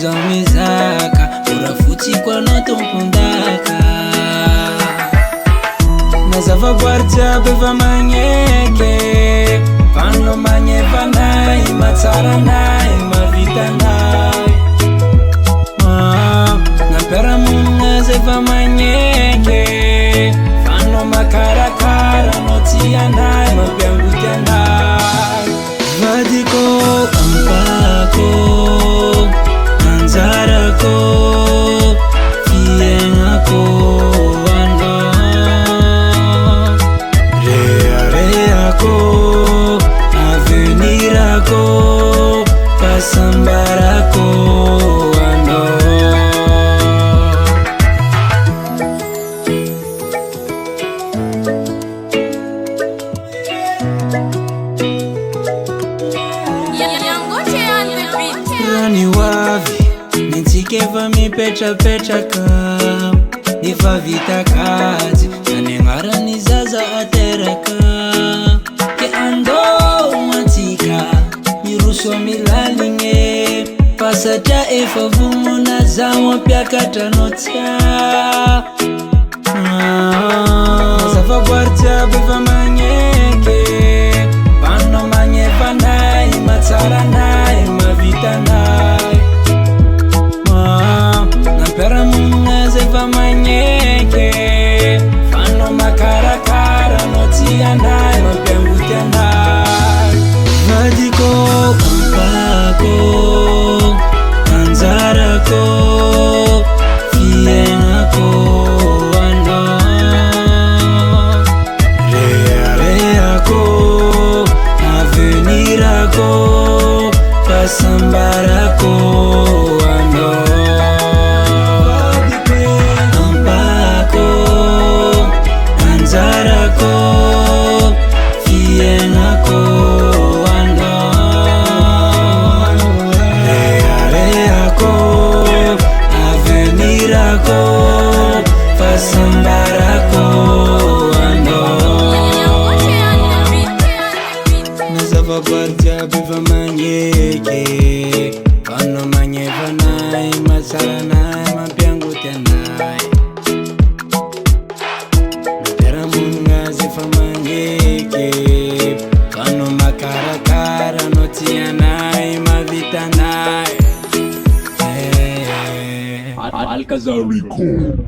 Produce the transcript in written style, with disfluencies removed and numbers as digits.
zaumizaka urafuti kwa notompondaka nazavaboary va magneke vano magnevanay matsaranay mavitanay nampiaramonina zay va magneke vano makarakara no tianay mampiangoty anay vadiko ampako anjarako fiainako pasambarako ano rani wavi nitsikeva mipetrapetraka nifa vita kaji nanengarani zaza ateraka ke ando matika miruso milalinge pasatya efa vumona zawa piakatranotya zavaboary va magneke vano magnevanay matsaranay mavitanay nampiaramonina zay va magneke vano makarakara no tianay mampiangoty anay vadiko ampako anjarako fiainako ano reareako avenirako pasambarako ano ampako anjarako fiainako pasambarako ano nazavaboary va magneke vano magnevanay matsaranay mampiangoty anay nampiaramonina zay fa magneke vano makarakara no tianay mavitanay Alcazar Record.